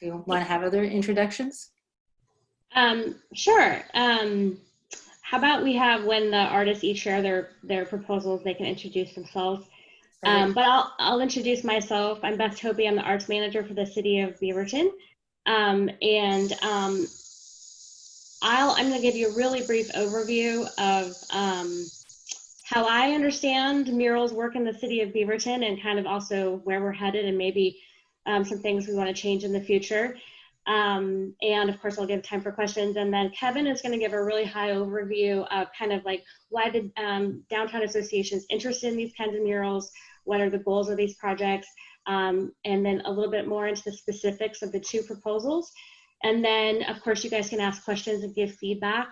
If you want to have other introductions. Sure. How about we have, when the artists each share their proposals, they can introduce themselves. But I'll introduce myself. I'm Beth Toby. I'm the arts manager for the city of Beaverton. I'm going to give you a really brief overview of how I understand murals work in the city of Beaverton, and kind of also where we're headed, and maybe some things we want to change in the future. And of course, I'll give time for questions. And then Kevin is going to give a really high overview of kind of like why the Downtown Association is interested in these kinds of murals, what are the goals of these projects, and then a little bit more into the specifics of the two proposals. And then, of course, you guys can ask questions and give feedback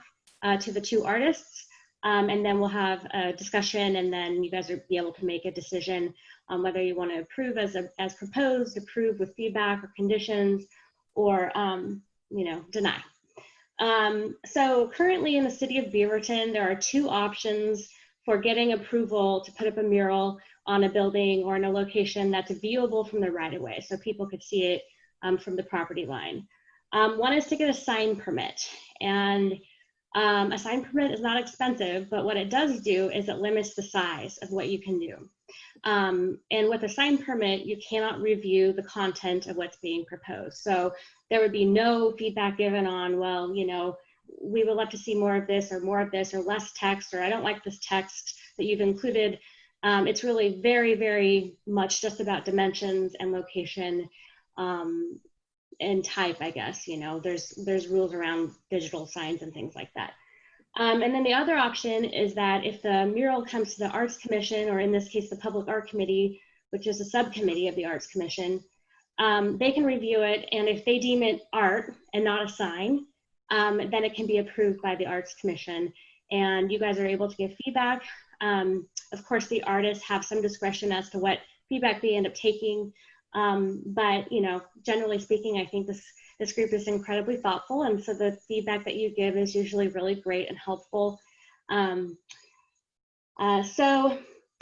to the two artists. And then we'll have a discussion, and then you guys will be able to make a decision on whether you want to approve as proposed, approve with feedback or conditions, or deny. So currently in the city of Beaverton, there are two options for getting approval to put up a mural on a building or in a location that's viewable from the right-of-way, so people could see it from the property line. One is to get a sign permit, and a sign permit is not expensive, but what it does do is it limits the size of what you can do. And with a sign permit, you cannot review the content of what's being proposed. So there would be no feedback given on, well, we would love to see more of this or less text, or I don't like this text that you've included. It's really very, very much just about dimensions and location and type, I guess. There's rules around digital signs and things like that. And then the other option is that if the mural comes to the Arts Commission, or in this case, the Public Art Committee, which is a subcommittee of the Arts Commission, they can review it, and if they deem it art and not a sign, then it can be approved by the Arts Commission, and you guys are able to give feedback. Of course, the artists have some discretion as to what feedback they end up taking, but generally speaking, I think this group is incredibly thoughtful, and so the feedback that you give is usually really great and helpful. So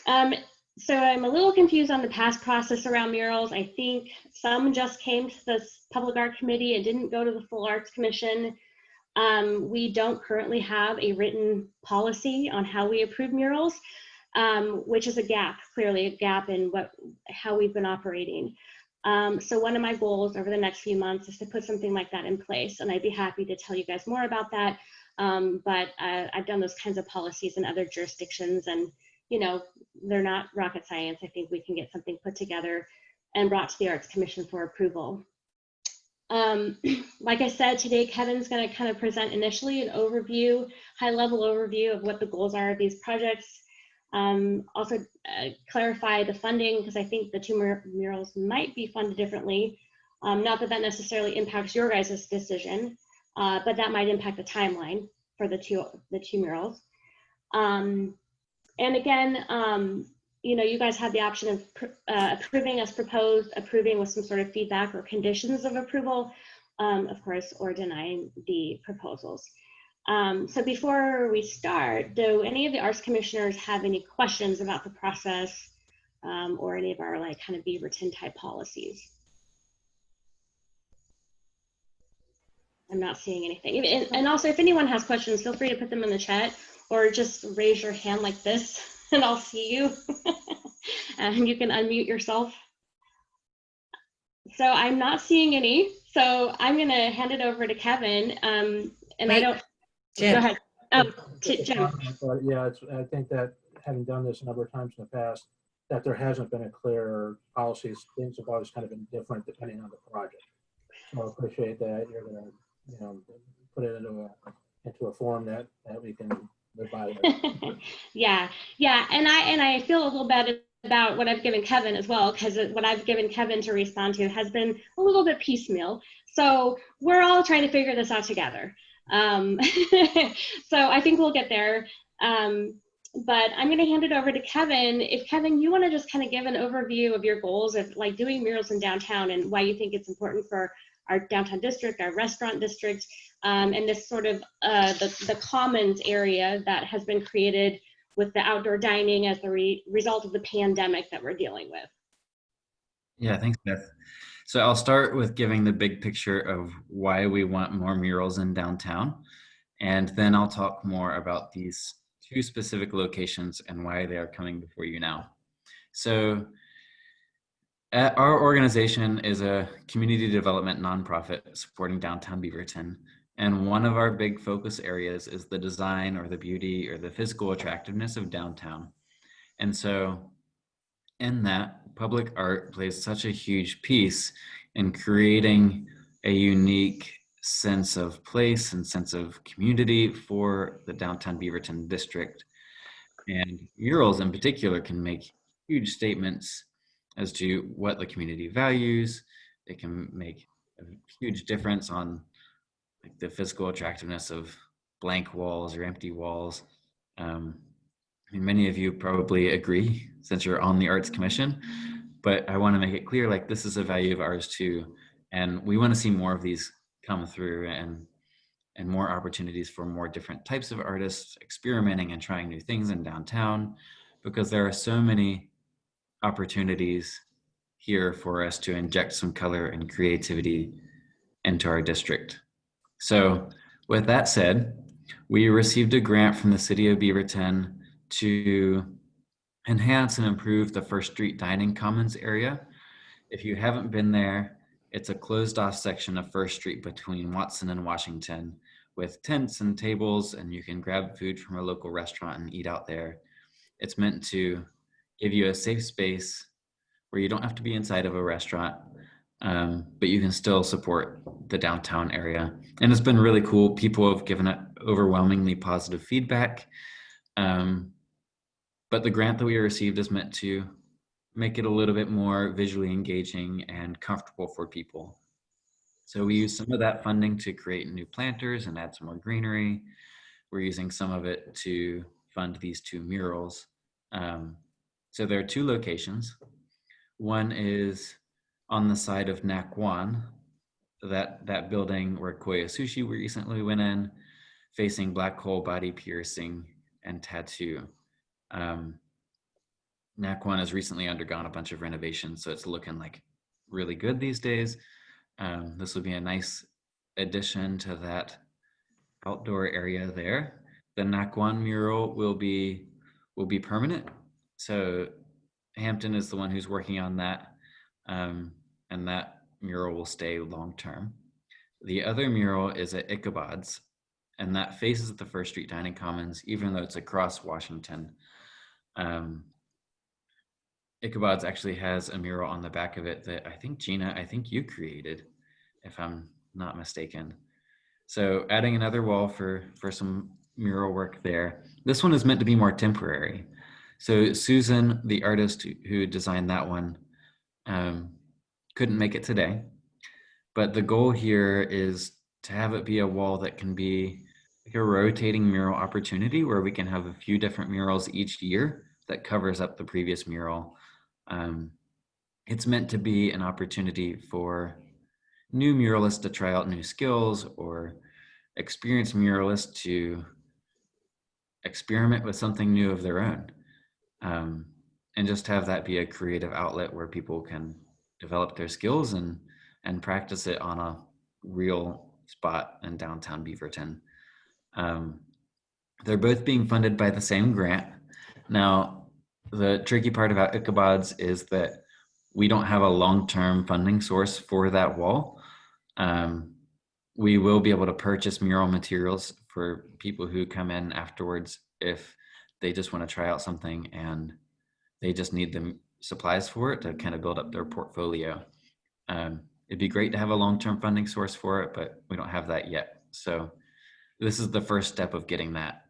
I'm a little confused on the past process around murals. I think some just came to the Public Art Committee and didn't go to the full Arts Commission. We don't currently have a written policy on how we approve murals, which is clearly a gap in how we've been operating. So one of my goals over the next few months is to put something like that in place, and I'd be happy to tell you guys more about that. But I've done those kinds of policies in other jurisdictions, and they're not rocket science. I think we can get something put together and brought to the Arts Commission for approval. Like I said, today Kevin's going to kind of present initially an overview, high-level overview of what the goals are of these projects. Also clarify the funding, because I think the two murals might be funded differently. Not that that necessarily impacts your guys' decision, but that might impact the timeline for the two murals. And again, you guys have the option of approving as proposed, approving with some sort of feedback or conditions of approval, of course, or denying the proposals. So before we start, do any of the Arts Commissioners have any questions about the process or any of our kind of Beaverton type policies? I'm not seeing anything. And also, if anyone has questions, feel free to put them in the chat, or just raise your hand like this and I'll see you. And you can unmute yourself. So I'm not seeing any, so I'm going to hand it over to Kevin. And Wait. I don't. Jim. Go ahead. Jim. Yeah, I think that having done this a number of times in the past, that there hasn't been a clear policy. Things have always kind of been different depending on the project. So I appreciate that you're going to, put it into a form that we can live by. Yeah, and I feel a little bad about what I've given Kevin as well, because what I've given Kevin to respond to has been a little bit piecemeal. So we're all trying to figure this out together. So I think we'll get there. But I'm going to hand it over to Kevin. If Kevin, you want to just kind of give an overview of your goals of doing murals in downtown and why you think it's important for our downtown district, our restaurant district, and this sort of the commons area that has been created with the outdoor dining as the result of the pandemic that we're dealing with. Yeah, thanks, Beth. So I'll start with giving the big picture of why we want more murals in downtown. And then I'll talk more about these two specific locations and why they are coming before you now. So our organization is a community development nonprofit supporting downtown Beaverton. And one of our big focus areas is the design or the beauty or the physical attractiveness of downtown. And so in that, public art plays such a huge piece in creating a unique sense of place and sense of community for the downtown Beaverton district. And murals in particular can make huge statements as to what the community values. They can make a huge difference on like the physical attractiveness of blank walls or empty walls. I mean, many of you probably agree since you're on the Arts Commission, but I want to make it clear, like, this is a value of ours too. And we want to see more of these come through and more opportunities for more different types of artists experimenting and trying new things in downtown, because there are so many opportunities here for us to inject some color and creativity into our district. So with that said, we received a grant from the city of Beaverton to enhance and improve the First Street Dining Commons area. If you haven't been there, it's a closed off section of First Street between Watson and Washington with tents and tables, and you can grab food from a local restaurant and eat out there. It's meant to give you a safe space where you don't have to be inside of a restaurant, but you can still support the downtown area. And it's been really cool. People have given it overwhelmingly positive feedback. But the grant that we received is meant to make it a little bit more visually engaging and comfortable for people. So we use some of that funding to create new planters and add some more greenery. We're using some of it to fund these two murals. So there are two locations. One is on the side of Nakwan, that building where Koya Sushi recently went in, facing black hole body piercing and tattoo. Nakwan has recently undergone a bunch of renovations, so it's looking like really good these days. This will be a nice addition to that outdoor area there. The Nakwan mural will be permanent. So Hampton is the one who's working on that, and that mural will stay long term. The other mural is at Ickabod's, and that faces the First Street Dining Commons, even though it's across Washington. Ickabod's actually has a mural on the back of it that I think, Gina, you created, if I'm not mistaken. So adding another wall for some mural work there. This one is meant to be more temporary. So Susan, the artist who designed that one, couldn't make it today. But the goal here is to have it be a wall that can be like a rotating mural opportunity where we can have a few different murals each year that covers up the previous mural. It's meant to be an opportunity for new muralists to try out new skills or experienced muralists to experiment with something new of their own, and just have that be a creative outlet where people can develop their skills and practice it on a real spot in downtown Beaverton. They're both being funded by the same grant. Now, the tricky part about Ickabods is that we don't have a long-term funding source for that wall. We will be able to purchase mural materials for people who come in afterwards if they just want to try out something and they just need the supplies for it to kind of build up their portfolio. It'd be great to have a long-term funding source for it, but we don't have that yet. So this is the first step of getting that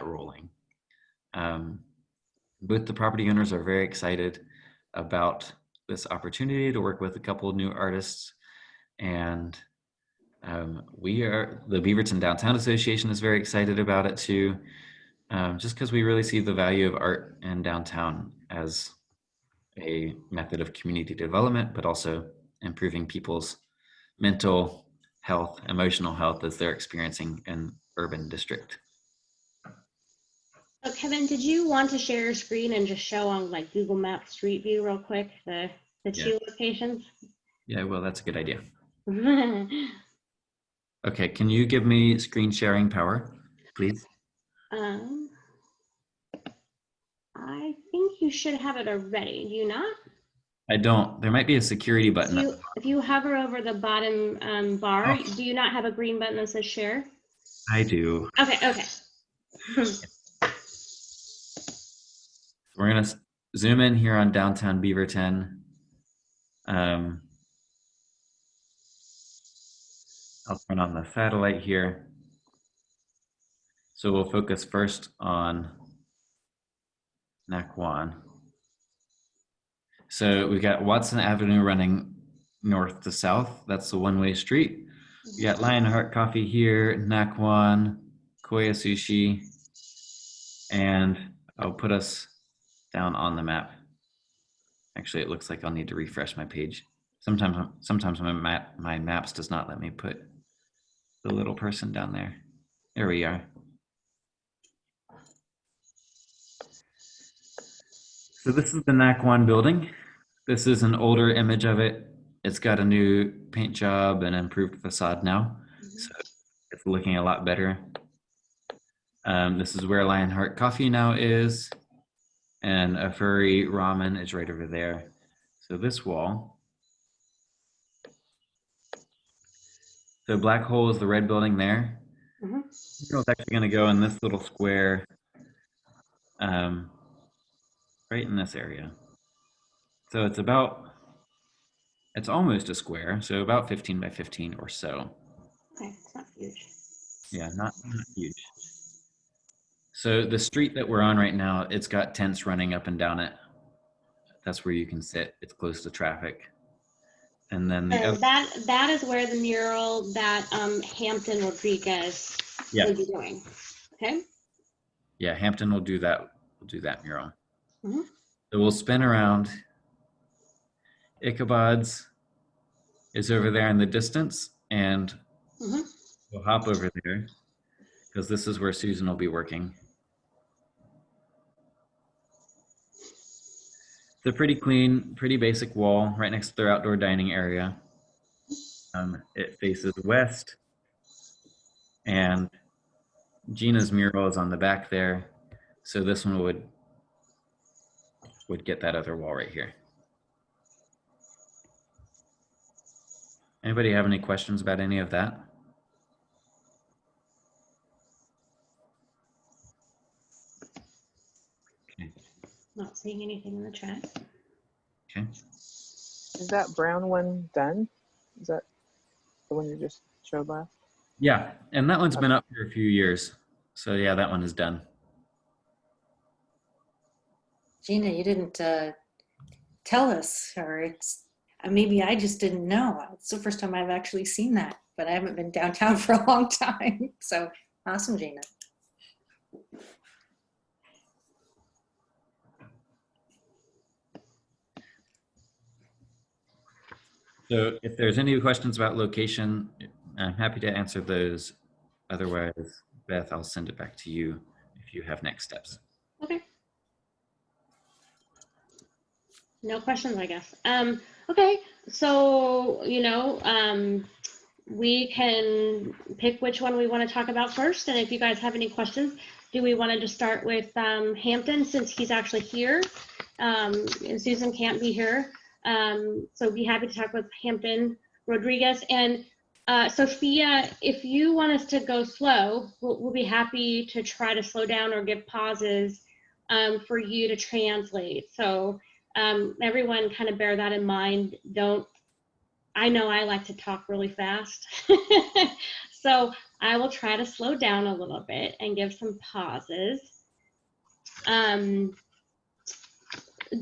rolling. Both the property owners are very excited about this opportunity to work with a couple of new artists, and the Beaverton Downtown Association is very excited about it too, just because we really see the value of art in downtown as a method of community development, but also improving people's mental health, emotional health as they're experiencing an urban district. So Kevin, did you want to share your screen and just show on like Google Maps Street View real quick, the two locations? Yeah, well, that's a good idea. Okay, can you give me screen sharing power, please? um, I think you should have it already. Do you not? I don't. There might be a security If button. you hover over the bottom bar, Oh. do you not have a green button that says share? I do. Okay, okay. We're gonna zoom in here on downtown Beaverton. I'll turn on the satellite here. So we'll focus first on Nacwan. So we got Watson Avenue running north to south. That's the one-way street. We got Lionheart Coffee here, Nacwan, Koya Sushi, and I'll put us down on the map. Actually, it looks like I'll need to refresh my page. Sometimes my maps does not let me put the little person down there. There we are. So this is the Nacwan building. This is an older image of it. It's got a new paint job and improved facade now. So it's looking a lot better. This is where Lionheart Coffee now is. And a furry ramen is right over there. So this wall. So Black Hole is the red building there. It's actually going to go in this little square right in this area. So it's almost a square, so about 15 by 15 or so. Okay, it's not huge. Yeah, not huge. So the street that we're on right now, it's got tents running up and down it. That's where you can sit. It's close to traffic. And then the other, That is where the mural that Hampton Rodriguez will be doing. Okay. Yeah, Hampton will do that. We'll do that mural. Mhm. So we'll spin around. Ickabods is over there in the distance, and we'll hop over there because this is where Susan will be working. It's a pretty clean, pretty basic wall right next to their outdoor dining area. It faces west, and Gina's mural is on the back there. So this one would get that other wall right here. Anybody have any questions about any of that? Okay. Not seeing anything in the chat. Okay. Is that brown one done? Is that the one you just showed last? Yeah, and that one's been up for a few years. So yeah, that one is done. Gina, you didn't tell us, or maybe I just didn't know. It's the first time I've actually seen that, but I haven't been downtown for a long time. So awesome, Gina. So if there's any questions about location, I'm happy to answer those. Otherwise, Beth, I'll send it back to you if you have next steps. Okay. No questions, I guess. Okay, so, we can pick which one we want to talk about first. And if you guys have any questions, do we want to just start with Hampton, since he's actually here? And Susan can't be here. So be happy to talk with Hampton Rodriguez. And Sophia, if you want us to go slow, we'll be happy to try to slow down or give pauses for you to translate. So everyone kind of bear that in mind. I know I like to talk really fast. So I will try to slow down a little bit and give some pauses.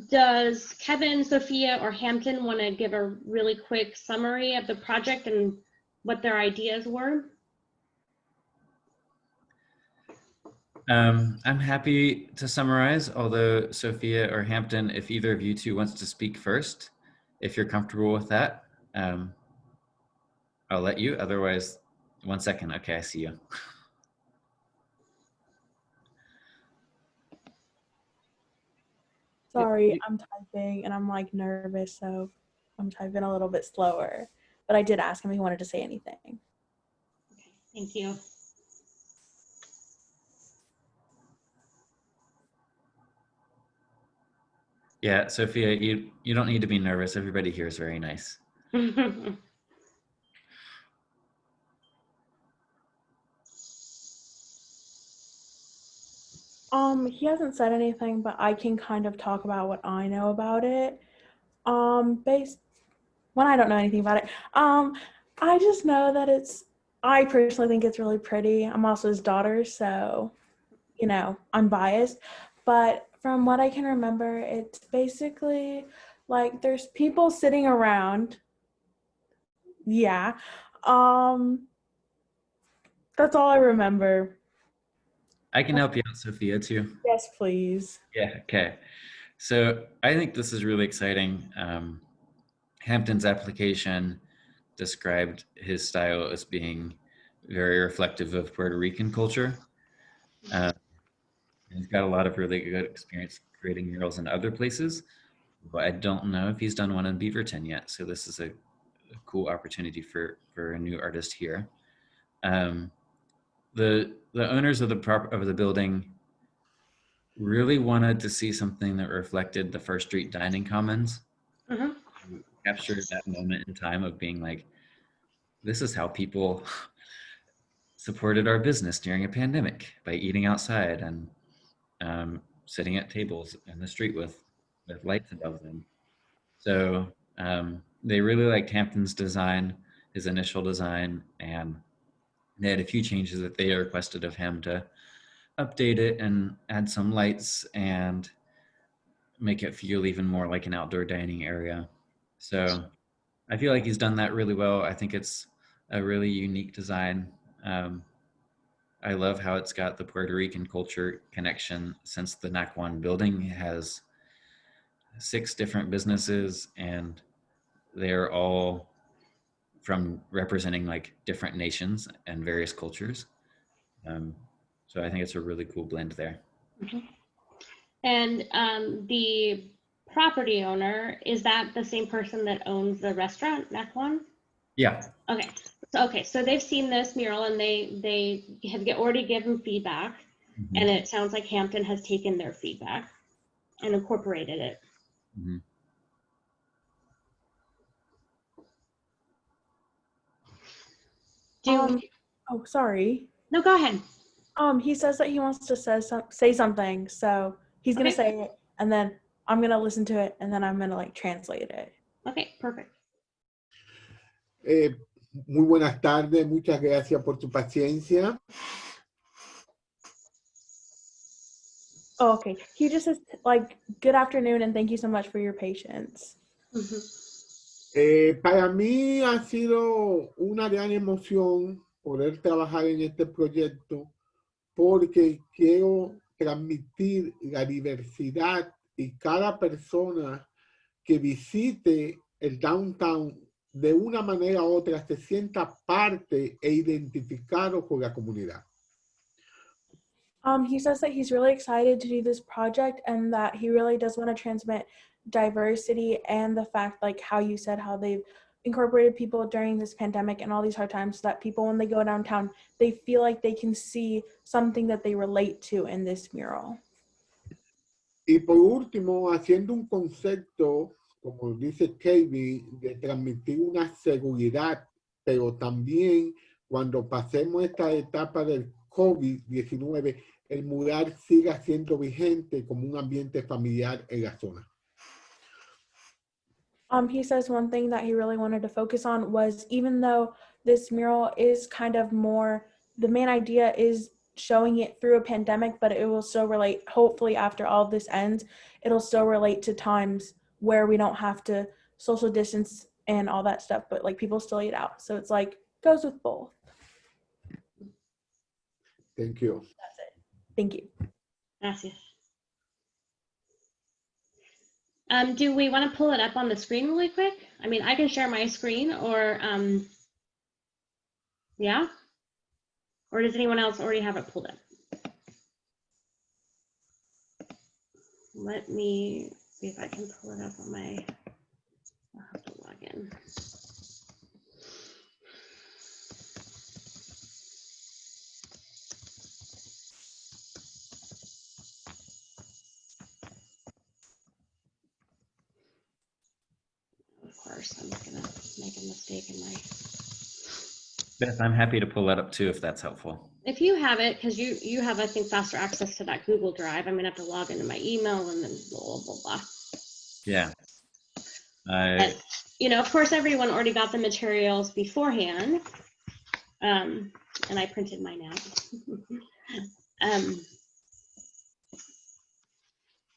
Does Kevin, Sophia, or Hampton want to give a really quick summary of the project and what their ideas were? I'm happy to summarize, although Sophia or Hampton, if either of you two wants to speak first, if you're comfortable with that, I'll let you. Otherwise, 1 second. Okay, I see you. Sorry, I'm typing and I'm like nervous, so I'm typing a little bit slower. But I did ask him if he wanted to say anything. Okay, thank you. Yeah, Sophia, you don't need to be nervous. Everybody here is very nice. He hasn't said anything, but I can kind of talk about what I know about it. Based when I don't know anything about it. I just know that I personally think it's really pretty. I'm also his daughter, so, you know, I'm biased. But from what I can remember, it's basically like there's people sitting around. Yeah. That's all I remember. I can help you out, Sophia, too. Yes, please. Yeah, okay. So I think this is really exciting. Hampton's application described his style as being very reflective of Puerto Rican culture. He's got a lot of really good experience creating murals in other places, but I don't know if he's done one in Beaverton yet. So this is a cool opportunity for a new artist here. The owners of the building really wanted to see something that reflected the First Street dining commons. Mhm. Capture that moment in time of being like, this is how people supported our business during a pandemic by eating outside and sitting at tables in the street with lights above them. So they really liked Hampton's design, his initial design, and they had a few changes that they requested of him to update it and add some lights and make it feel even more like an outdoor dining area. So I feel like he's done that really well. I think it's a really unique design. I love how it's got the Puerto Rican culture connection, since the NAC1 building has 6 different businesses and they're all from representing like different nations and various cultures. So I think it's a really cool blend there. And the property owner, is that the same person that owns the restaurant, NAC1? Yeah. Okay. So they've seen this mural and they have already given feedback, Mm-hmm. and it sounds like Hampton has taken their feedback and incorporated it. Mm-hmm. Oh, sorry. No, go ahead. He says that he wants to say something, so he's gonna say it, and then I'm gonna listen to it, and then I'm gonna like translate it. Okay, perfect. Muy buenas tardes, muchas gracias por tu paciencia. Oh, okay. He just says like, good afternoon, and thank you so much for your patience. Para mí ha sido una gran emoción poder trabajar en este proyecto, porque quiero transmitir la diversidad y cada persona que visite el downtown de una manera u otra se sienta parte e identificado con la comunidad. He says that he's really excited to do this project and that he really does want to transmit diversity and the fact, like how you said, how they've incorporated people during this pandemic and all these hard times, so that people, when they go downtown, they feel like they can see something that they relate to in this mural. Y por último, haciendo un concepto, como dice Katie, de transmitir una seguridad, pero también cuando pasemos esta etapa del COVID-19, el mural siga siendo vigente como un ambiente familiar en la zona. He says one thing that he really wanted to focus on was, even though this mural is kind of more, the main idea is showing it through a pandemic, but it will still relate, hopefully after all of this ends, it'll still relate to times where we don't have to social distance and all that stuff, but like people still eat out. So it's like, goes with both. Thank you. That's it. Thank you. Gracias. Do we want to pull it up on the screen really quick? I mean, I can share my screen, or yeah? Or does anyone else already have it pulled up? Let me see if I can pull it up on my, I'll have to log Fagin. Of course, I'm gonna make a mistake in my. Beth, I'm happy to pull that up too if that's helpful. If you have it, because you have, I think, faster access to that Google Drive, I'm gonna have to log into my email and then blah, blah, blah. Yeah. But, you know, of course, everyone already got the materials beforehand. And I printed mine out.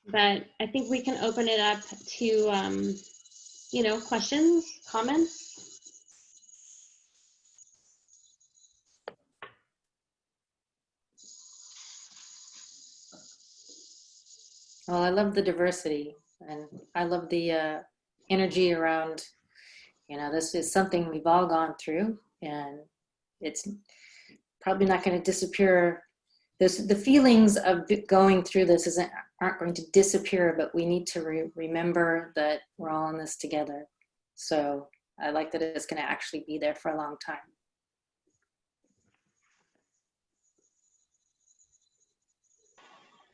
But I think we can open it up to, you know, questions, comments. Well, I love the diversity, and I love the energy around, you know, this is something we've all gone through, and it's probably not going to disappear. The feelings of going through this aren't going to disappear, but we need to remember that we're all in this together. So I like that it's going to actually be there for a long time.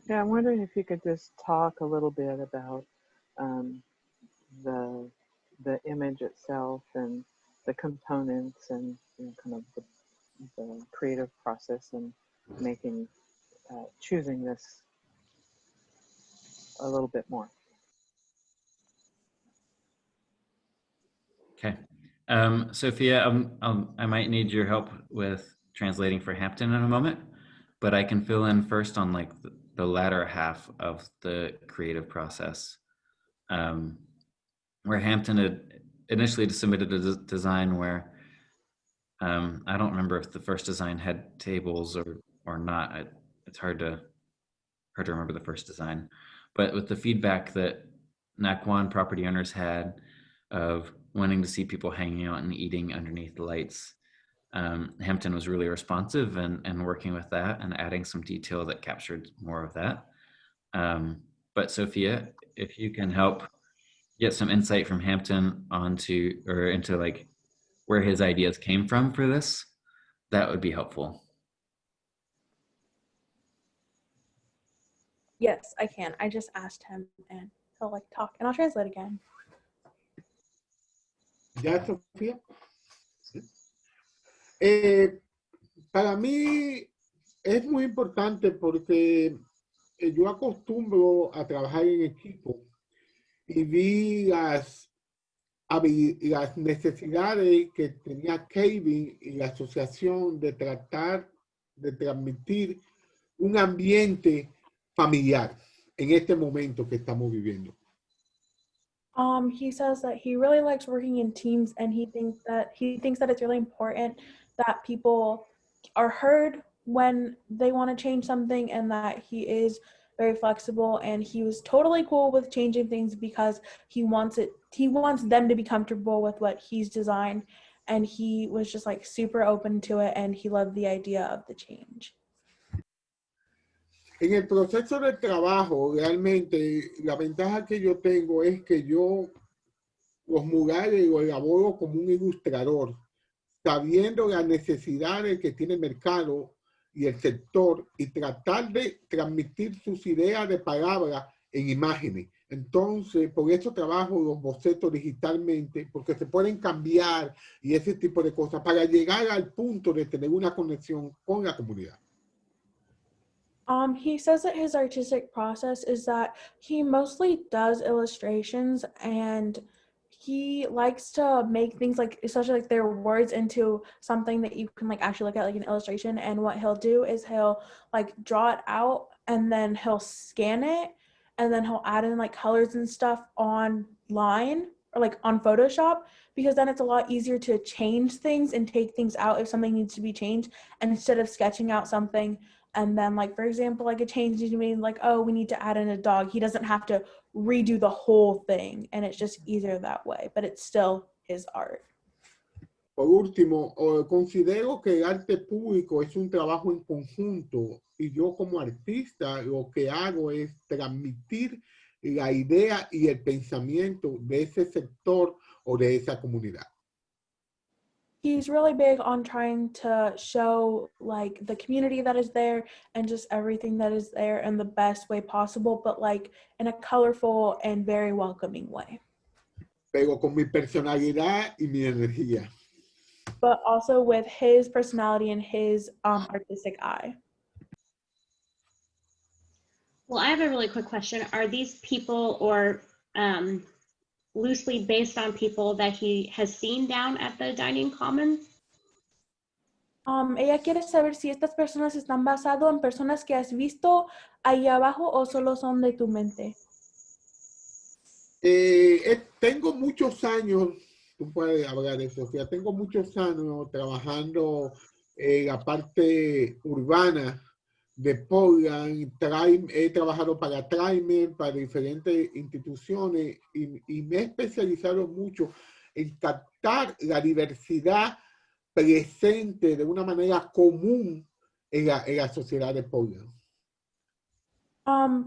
Yeah, I'm wondering if you could just talk a little bit about the image itself and the components and, you know, kind of the creative process and making choosing this a little bit more. Okay. Sophia, I might need your help with translating for Hampton in a moment, but I can fill in first on like the latter half of the creative process, where Hampton had initially submitted a design where I don't remember if the first design had tables or not. It's hard to remember the first design, but with the feedback that Nacwan property owners had of wanting to see people hanging out and eating underneath the lights, Hampton was really responsive and working with that and adding some detail that captured more of that. But Sophia, if you can help get some insight from Hampton into like where his ideas came from for this, that would be helpful. Yes, I can. I just asked him and he'll like talk and I'll translate again. ¿Ya, Sofía? Para mí es muy importante porque yo acostumbro a trabajar en equipo y vi las necesidades que tenía Kevin y la asociación de tratar de transmitir un ambiente familiar en este momento que estamos viviendo. He says that he really likes working in teams and he thinks that it's really important that people are heard when they want to change something and that he is very flexible, and he was totally cool with changing things because he wants them to be comfortable with what he's designed, and he was just like super open to it and he loved the idea of the change. En el proceso de trabajo, realmente, la ventaja que yo tengo es que yo los murales los elaboro como un ilustrador, sabiendo las necesidades que tiene el mercado y el sector y tratar de transmitir sus ideas de palabras en imágenes. Entonces, por eso trabajo los bocetos digitalmente, porque se pueden cambiar y ese tipo de cosas para llegar al punto de tener una conexión con la comunidad. He says that his artistic process is that he mostly does illustrations and he likes to make things like, especially like their words, into something that you can like actually look at like an illustration. And what he'll do is he'll like draw it out and then he'll scan it and then he'll add in like colors and stuff online or like on Photoshop, because then it's a lot easier to change things and take things out if something needs to be changed, and instead of sketching out something and then like, for example, like a change needs to be like, oh, we need to add in a dog. He doesn't have to redo the whole thing, and it's just easier that way, but it's still his art. Por último, considero que el arte público es un trabajo en conjunto y yo como artista lo que hago es transmitir la idea y el pensamiento de ese sector o de esa comunidad. He's really big on trying to show like the community that is there and just everything that is there in the best way possible, but like in a colorful and very welcoming way. Pero con mi personalidad y mi energía. But also with his personality and his artistic eye. Well, I have a really quick question. Are these people or loosely based on people that he has seen down at the dining commons? Ella quiere saber si estas personas están basadas en personas que has visto ahí abajo o solo son de tu mente. Tengo muchos años, tú puedes hablar de eso, Sofía, tengo muchos años trabajando en la parte urbana de Portland. He trabajado para Trimer, para diferentes instituciones y me he especializado mucho en captar la diversidad presente de una manera común en la sociedad de Portland.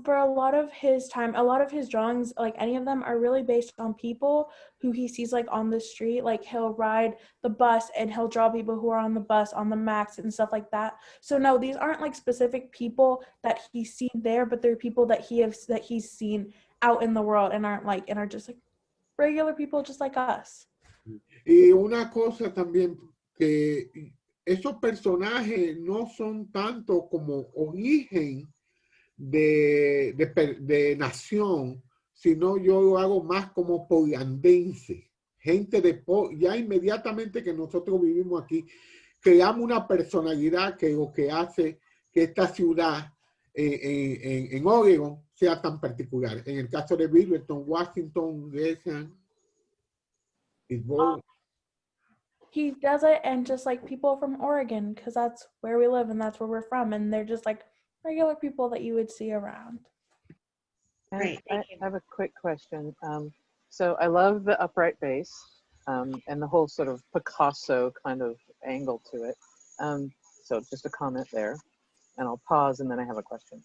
For a lot of his time, a lot of his drawings, like any of them are really based on people who he sees like on the street. Like he'll ride the bus and he'll draw people who are on the bus, on the max and stuff like that. So no, these aren't like specific people that he's seen there, but they're people that he's seen out in the world and are just like regular people just like us. Y una cosa también, que esos personajes no son tanto como origen de nación, sino yo lo hago más como portlandense, gente de ya inmediatamente que nosotros vivimos aquí, creamos una personalidad que lo que hace que esta ciudad en Oregon sea tan particular. En el caso de Beaverton, Washington, Gresham, he does it, and just like people from Oregon, because that's where we live and that's where we're from, and they're just like regular people that you would see around. Great, I have a quick question. So I love the upright base and the whole sort of Picasso kind of angle to it. So just a comment there, and I'll pause and then I have a question.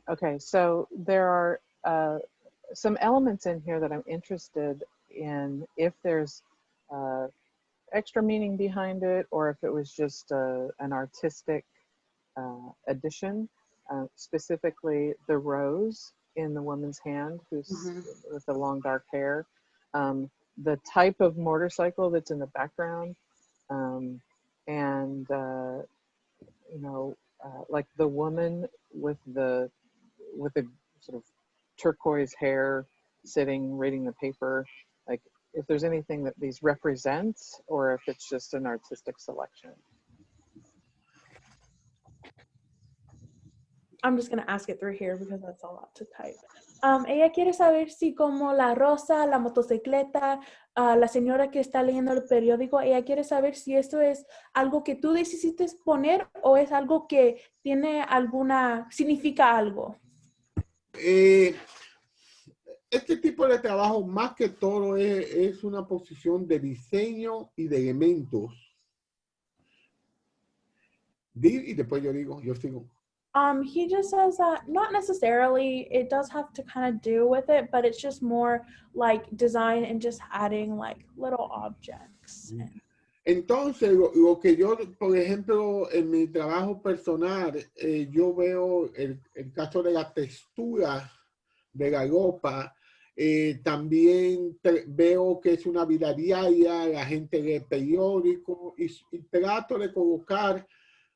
Okay, so there are some elements in here that I'm interested in, if there's extra meaning behind it, or if it was just an artistic addition, specifically the rose in the woman's hand who's with the long dark hair, the type of motorcycle that's in the background, and you know, like the woman with the sort of turquoise hair sitting reading the paper, like if there's anything that these represent or if it's just an artistic selection. I'm just gonna ask it through here because that's a lot to type. Ella quiere saber si como la rosa, la motocicleta, la señora que está leyendo el periódico, ella quiere saber si esto es algo que tú decidiste poner o es algo que tiene significa algo. Este tipo de trabajo más que todo es una posición de diseño y de elementos. Y después yo sigo. He just says that not necessarily, it does have to kind of do with it, but it's just more like design and just adding like little objects. Entonces, lo que yo, por ejemplo, en mi trabajo personal, yo veo el caso de la textura de la ropa. También veo que es una vida diaria, la gente lee periódico y trato de colocar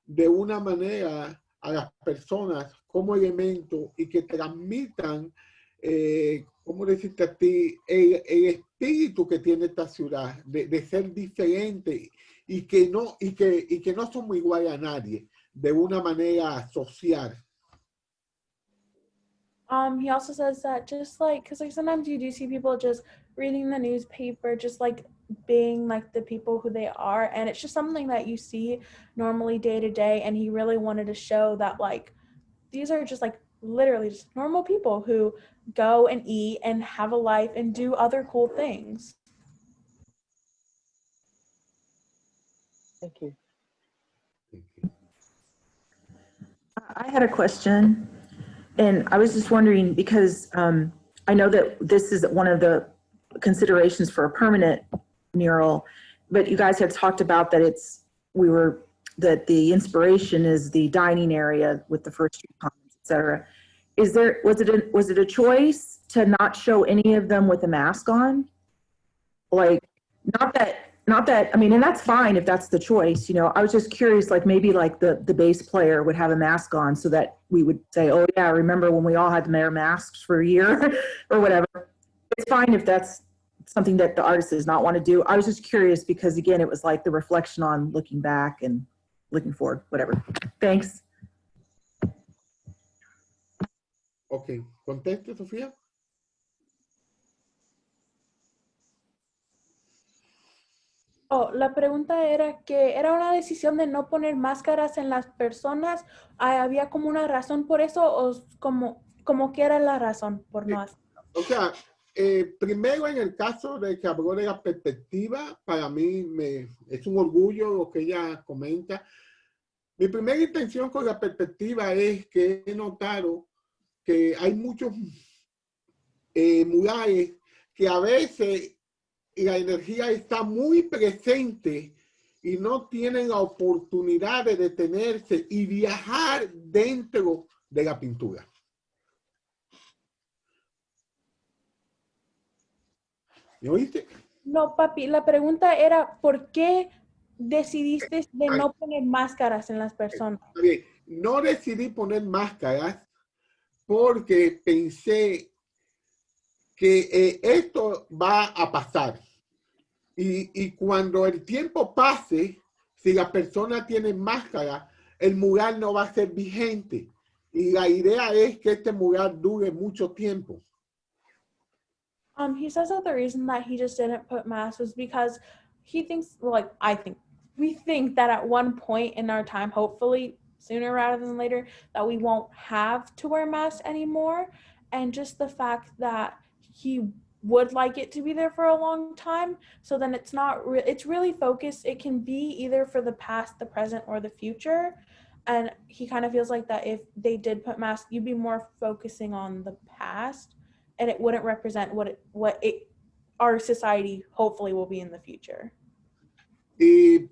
de una manera a las personas como elemento y que transmitan, ¿cómo decirte a ti? El espíritu que tiene esta ciudad de ser diferente y que no somos igual a nadie de una manera social. He also says that just like, because like sometimes you do see people just reading the newspaper, just like being like the people who they are, and it's just something that you see normally day to day, and he really wanted to show that like these are just like literally just normal people who go and eat and have a life and do other cool things. Thank you. I had a question, and I was just wondering because I know that this is one of the considerations for a permanent mural, but you guys had talked about that that the inspiration is the dining area with the first few comments, et cetera. Was it a choice to not show any of them with a mask on? Like, not that, I mean, and that's fine if that's the choice, you know. I was just curious, like maybe like the bass player would have a mask on so that we would say, oh yeah, remember when we all had to wear masks for a year or whatever. It's fine if that's something that the artist does not want to do. I was just curious because again, it was like the reflection on looking back and looking forward, whatever. Thanks. Ok, conteste, Sofía. Oh, la pregunta era que era una decisión de no poner máscaras en las personas. ¿Había como una razón por eso o como que era la razón por no hacerlo? O sea, primero en el caso de que habló de la perspectiva, para mí es un orgullo lo que ella comenta. Mi primera intención con la perspectiva es que he notado que hay muchos murales que a veces la energía está muy presente y no tienen la oportunidad de detenerse y viajar dentro de la pintura. ¿Me oíste? No, papi, la pregunta era ¿por qué decidiste de no poner máscaras en las personas? No decidí poner máscaras porque pensé que esto va a pasar. Y cuando el tiempo pase, si la persona tiene máscara, el mural no va a ser vigente. Y la idea es que este mural dure mucho tiempo. He says that the reason that he just didn't put masks was because he thinks, well, like we think that at one point in our time, hopefully sooner rather than later, that we won't have to wear masks anymore. And just the fact that he would like it to be there for a long time, so then it's not it's really focused. It can be either for the past, the present, or the future. And he kind of feels like that if they did put masks, you'd be more focusing on the past and it wouldn't represent what our society hopefully will be in the future. Y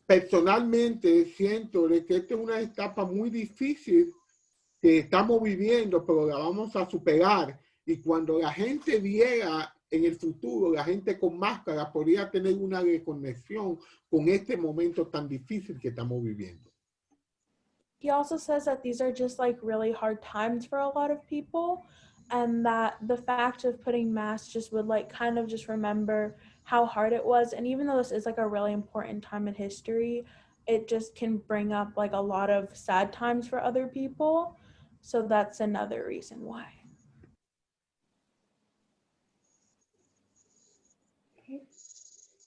personalmente siento de que esta es una etapa muy difícil que estamos viviendo, pero la vamos a superar. Y cuando la gente viera en el futuro, la gente con máscara podría tener una reconexión con este momento tan difícil que estamos viviendo. He also says that these are just like really hard times for a lot of people, and that the fact of putting masks just would like kind of just remember how hard it was. And even though this is like a really important time in history, it just can bring up like a lot of sad times for other people. So that's another reason why.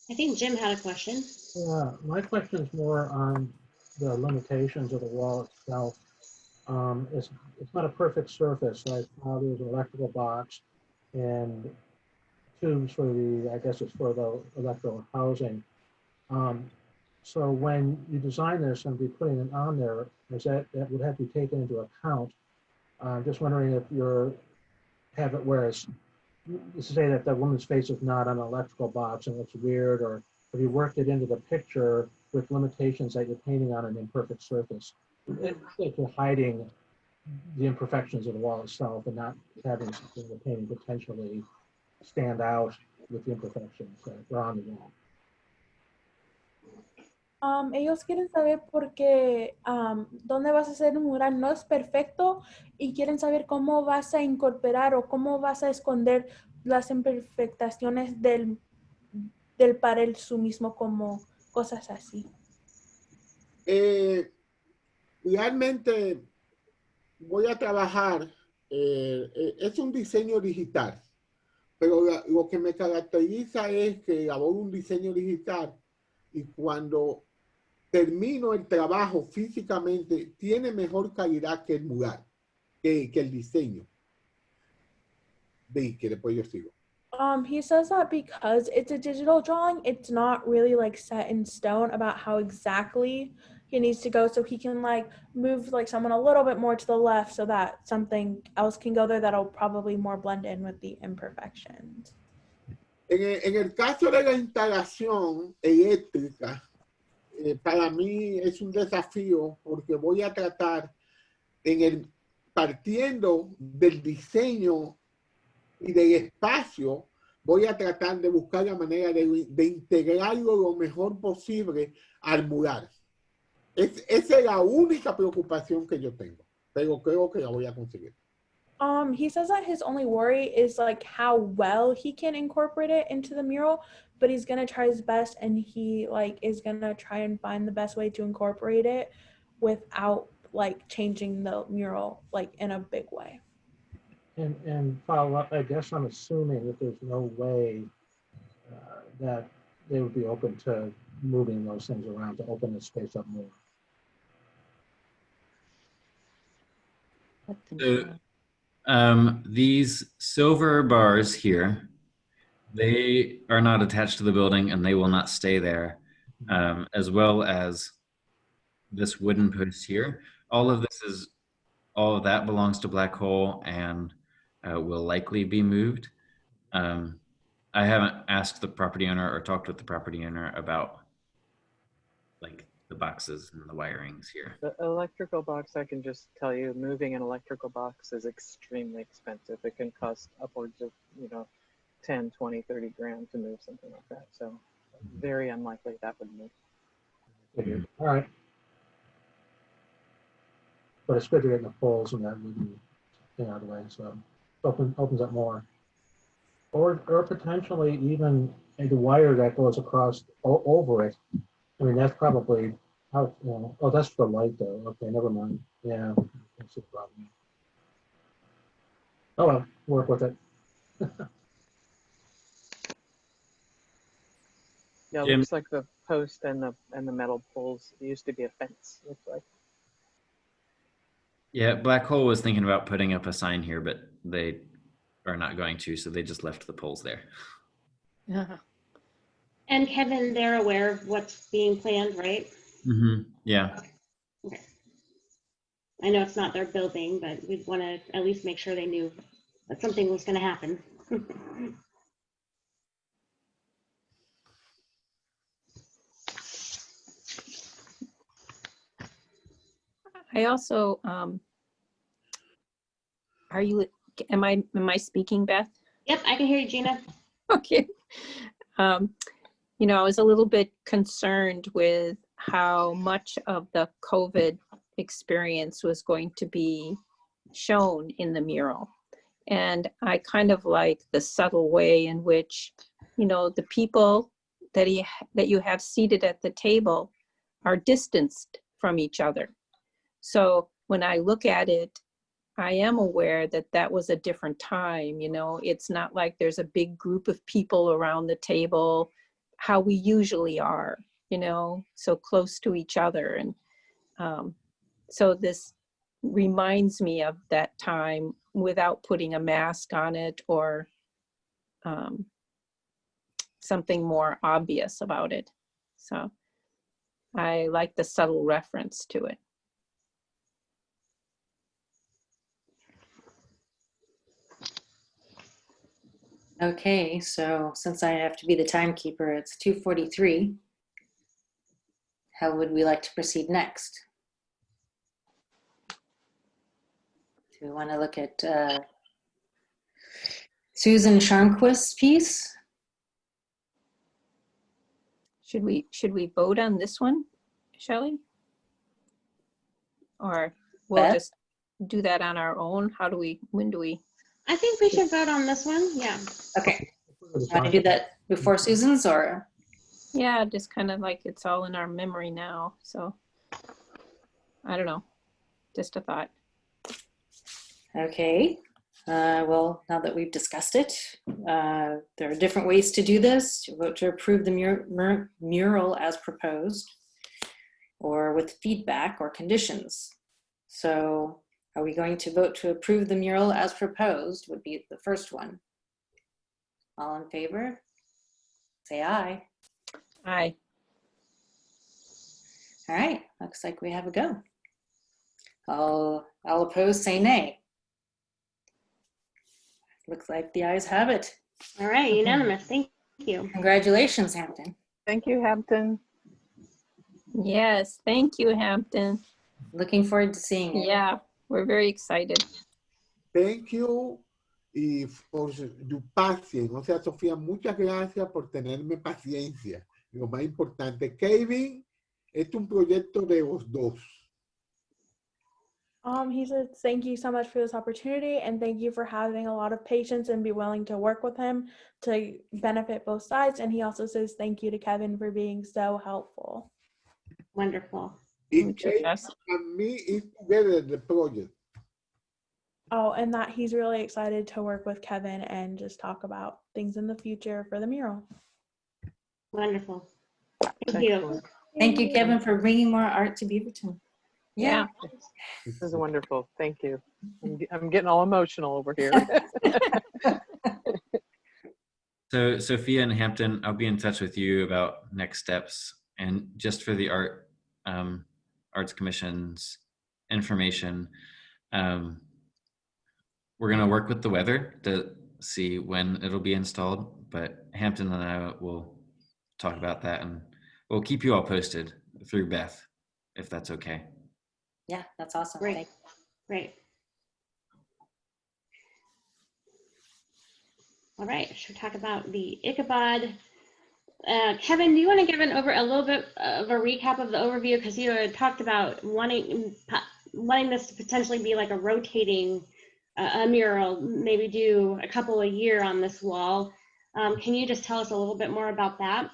I think Jim had a question. Yeah, my question is more on the limitations of the wall itself. It's not a perfect surface. Like there's an electrical box and tubes for I guess it's for the electrical housing. So when you design this and be putting it on there, that would have to be taken into account. I'm just wondering if have it where it's, to say that the woman's face is not on an electrical box and looks weird, or if you worked it into the picture with limitations that you're painting on an imperfect surface. If you're hiding the imperfections of the wall itself and not having something in the painting potentially stand out with the imperfections that are on the wall. Ellos quieren saber por qué dónde vas a hacer un mural no es perfecto y quieren saber cómo vas a incorporar o cómo vas a esconder las imperfecciones del panel su mismo, como cosas así. Realmente voy a trabajar, es un diseño digital, pero lo que me caracteriza es que elaboro un diseño digital y cuando termino el trabajo físicamente tiene mejor calidad que el mural, que el diseño. Que después yo sigo. He says that because it's a digital drawing, it's not really like set in stone about how exactly he needs to go, so he can like move like someone a little bit more to the left so that something else can go there that'll probably more blend in with the imperfections. En el caso de la instalación eléctrica, para mí es un desafío porque voy a tratar partiendo del diseño y del espacio, voy a tratar de buscar la manera de integrarlo lo mejor posible al mural. Esa es la única preocupación que yo tengo, pero creo que la voy a conseguir. He says that his only worry is like how well he can incorporate it into the mural, but he's gonna try his best, and he like is gonna try and find the best way to incorporate it without like changing the mural like in a big way. And follow up, I guess I'm assuming that there's no way that they would be open to moving those things around to open the space up more. These silver bars here, they are not attached to the building and they will not stay there, as well as this wooden post here. All of that belongs to Black Hole and will likely be moved. I haven't asked the property owner or talked with the property owner about like the boxes and the wirings here. The electrical box, I can just tell you, moving an electrical box is extremely expensive. It can cost upwards of, 10, 20, 30 grand to move something like that. So very unlikely that would move. All right. But it's good to get the poles and that wooden thing out of the way, so opens up more. Or potentially even a wire that goes across over it. I mean, that's probably how, oh, that's for the light though. Okay, never mind. Yeah, that's the problem. Oh well, work with it. Yeah, it Jim? looks like the post and the metal poles used to be a fence, looks like. Yeah, Black Hole was thinking about putting up a sign here, but they are not going to, so they just left the poles there. Yeah. And Kevin, they're aware of what's being planned, right? Mm-hmm. Yeah. Okay. I know it's not their building, but we'd want to at least make sure they knew that something was going to happen. I also, am I speaking, Beth? Yep, I can hear you, Gina. Okay. I was a little bit concerned with how much of the COVID experience was going to be shown in the mural. And I kind of like the subtle way in which, the people that you have seated at the table are distanced from each other. So when I look at it, I am aware that that was a different time. It's not like there's a big group of people around the table, how we usually are, so close to each other. And so this reminds me of that time without putting a mask on it or something more obvious about it. So I like the subtle reference to it. Okay, so since I have to be the timekeeper, it's 2:43. How would we like to proceed next? Do we want to look at Susan Sharnquist's piece? Should we vote on this one, Shelley? Or we'll Beth? just do that on our own? When do we? I think we should vote on this one. Yeah. Okay. Want to do that before Susan's or? Yeah, just kind of like it's all in our memory now. So I don't know, just a thought. Okay. Well, now that we've discussed it, there are different ways to do this. You vote to approve the mural as proposed, or with feedback or conditions. So are we going to vote to approve the mural as proposed would be the first one. All in favor? Say aye. Aye. All right, looks like we have a go. All opposed, say nay. Looks like the ayes have it. All right, unanimous. Thank you. Congratulations, Hampton. Thank you, Hampton. Yes, thank you, Hampton. Looking forward to seeing it. Yeah, we're very excited. Thank you y for your patience. O sea, Sofía, muchas gracias por tenerme paciencia. Lo más importante, Kevin, es un proyecto de los dos. He said, thank you so much for this opportunity and thank you for having a lot of patience and be willing to work with him to benefit both sides. And he also says, thank you to Kevin for being so helpful. Wonderful. Y Muchas Kevin gracias. and me is together the project. Oh, and that he's really excited to work with Kevin and just talk about things in the future for the mural. Wonderful. Thank you. Excellent. Thank you, Kevin, for bringing more art to Beaverton. Yeah. This is wonderful. Thank you. I'm getting all emotional over here. So Sophia and Hampton, I'll be in touch with you about next steps. And just for the Arts Commission's information, we're going to work with the weather to see when it'll be installed, but Hampton and I will talk about that, and we'll keep you all posted through Beth, if that's okay. Yeah, that's awesome. Great. Thank- Great. All right, should we talk about the Ichabod? Kevin, do you want to give a little bit of a recap of the overview? Because you had talked about wanting this to potentially be like a rotating a mural, maybe do a couple a year on this wall. Can you just tell us a little bit more about that?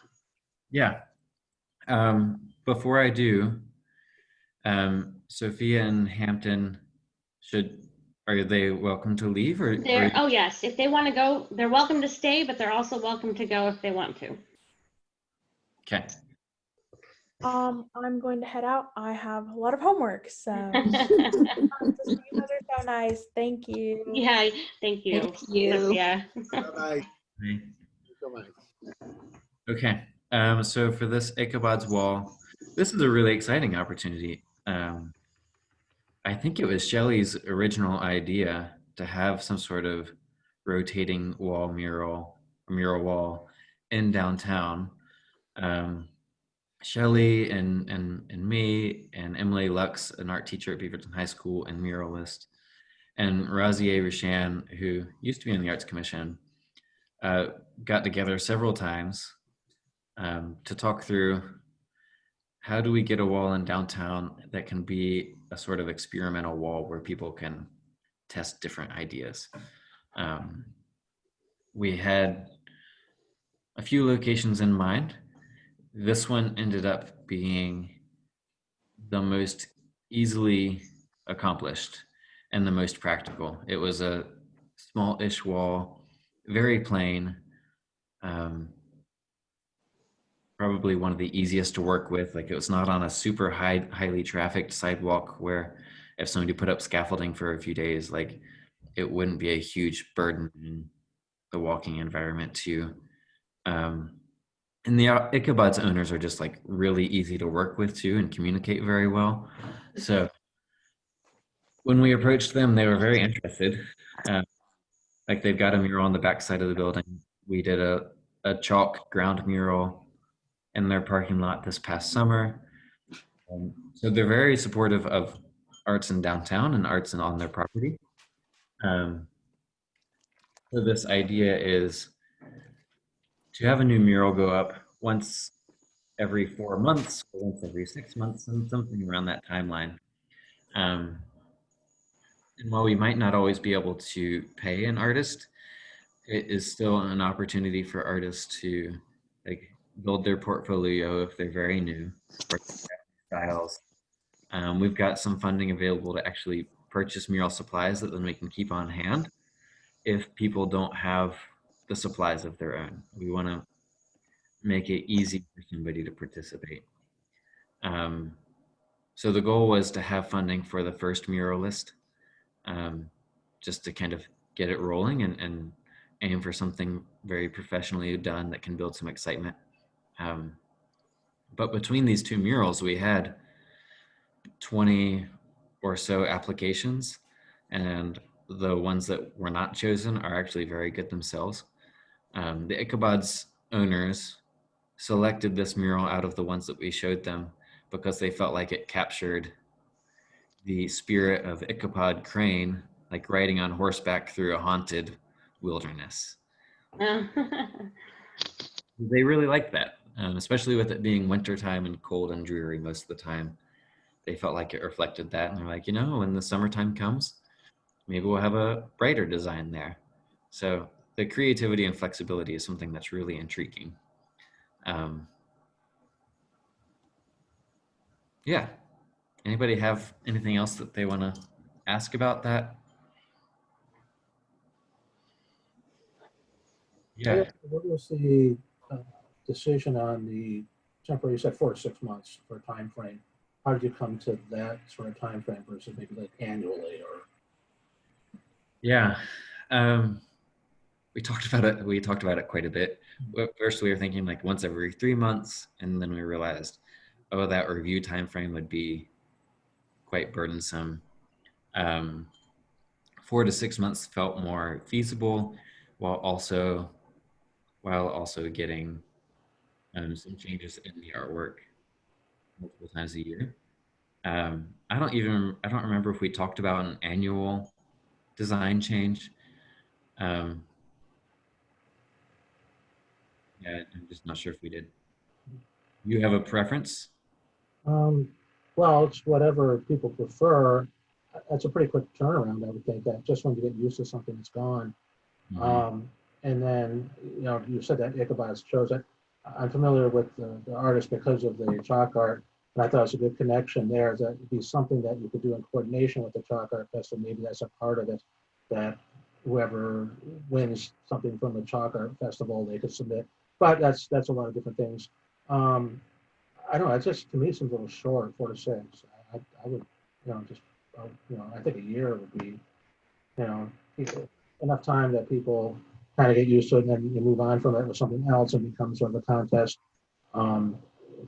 Yeah. Before I do, Sophia and Hampton, are they welcome to leave or? Oh yes, if they want to go, they're welcome to stay, but they're also welcome to go if they want to. Okay. I'm going to head out. I have a lot of homework, so you guys are so nice. Thank you. Yeah, thank you. Thank you. Yeah. Bye-bye. Thank you so much. Okay. So for this Ichabod's Wall, this is a really exciting opportunity. I think it was Shelley's original idea to have some sort of rotating mural wall in downtown. Shelley and me and Emily Lux, an art teacher at Beaverton High School and muralist, and Razier Rishan, who used to be on the Arts Commission, got together several times to talk through how do we get a wall in downtown that can be a sort of experimental wall where people can test different ideas. We had a few locations in mind. This one ended up being the most easily accomplished and the most practical. It was a small-ish wall, very plain, probably one of the easiest to work with. Like, it was not on a super highly trafficked sidewalk where if somebody put up scaffolding for a few days, like, it wouldn't be a huge burden in the walking environment too. And the Ichabod's owners are just like really easy to work with too and communicate very well. So when we approached them, they were very interested. Like, they've got a mural on the back side of the building. We did a chalk ground mural in their parking lot this past summer. So they're very supportive of arts in downtown and arts on their property. So this idea is to have a new mural go up once every 4 months, or once every 6 months, and something around that timeline. And while we might not always be able to pay an artist, it is still an opportunity for artists to like build their portfolio if they're very new, or styles. We've got some funding available to actually purchase mural supplies that then we can keep on hand if people don't have the supplies of their own. We want to make it easy for somebody to participate. So the goal was to have funding for the first muralist, just to kind of get it rolling and aim for something very professionally done that can build some excitement. But between these two murals, we had 20 or so applications, and the ones that were not chosen are actually very good themselves. The Ichabod's owners selected this mural out of the ones that we showed them because they felt like it captured the spirit of Ichabod Crane, like riding on horseback through a haunted wilderness. They really liked that, especially with it being wintertime and cold and dreary most of the time. They felt like it reflected that, and they're like, when the summertime comes, maybe we'll have a brighter design there. So the creativity and flexibility is something that's really intriguing. Yeah. Anybody have anything else that they want to ask about that? Yeah. What was the decision on the temporary, you said 4 to 6 months for a time frame? How did you come to that sort of time frame versus maybe like annually or? Yeah. We talked about it. We talked about it quite a bit. First, we were thinking like once every 3 months, and then we realized, oh, that review time frame would be quite burdensome. 4 to 6 months felt more feasible, while also getting some changes in the artwork multiple times a year. I don't remember if we talked about an annual design change. Yeah, I'm just not sure if we did. You have a preference? Well, it's whatever people prefer. That's a pretty quick turnaround, I would think, that just when you get used to something, it's gone. And then, you said that Ichabod's chosen. I'm familiar with the artist because of the chalk art, and I thought it was a good connection there. That would be something that you could do in coordination with the chalk art festival. Maybe that's a part of it, that whoever wins something from the chalk art festival, they could submit. But that's a lot of different things. I don't know. It just, to me, seems a little short, 4 to 6. I would, I think a year would be, enough time that people kind of get used to it, and then you move on from it with something else and become sort of a contest. 4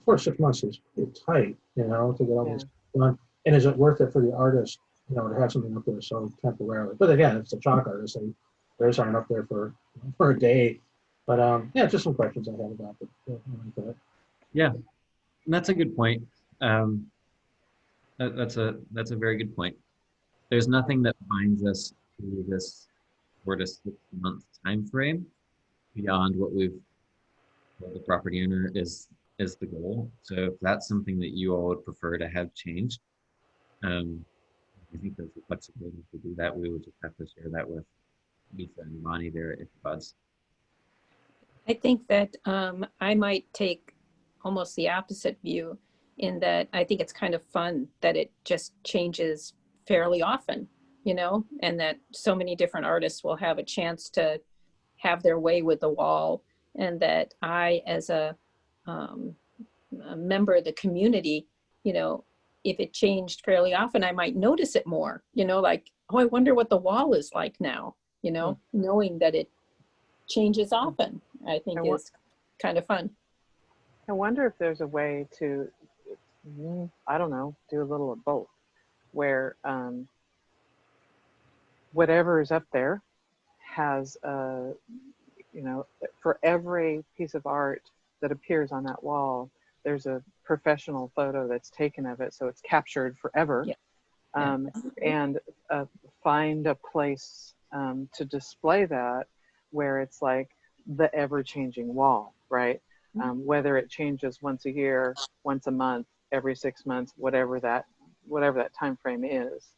to 6 months is pretty tight, to get all this done. And is it worth it for the artist, to have something up there so temporarily? But again, it's a chalk artist, theirs aren't up there for a day. But just some questions I have about it. Yeah, that's a good point. That's a very good point. There's nothing that binds us to this 4 to 6 month time frame beyond what the property owner is the goal. So if that's something that you all would prefer to have changed, I think there's the flexibility to do that. We would just have to share that with Lisa and Bonnie there at Ickabods. I think that I might take almost the opposite view, in that I think it's kind of fun that it just changes fairly often, and that so many different artists will have a chance to have their way with the wall, and that I, as a member of the community, if it changed fairly often, I might notice it more, like, oh, I wonder what the wall is like now, knowing that it changes often, I think is kind of fun. I wonder if there's a way to, I don't know, do a little of both, where whatever is up there has, for every piece of art that appears on that wall, there's a professional photo that's taken of it, so it's captured forever. Yeah. And find a place to display that where it's like the ever-changing wall, right? Whether it changes once a year, once a month, every 6 months, whatever that time frame is,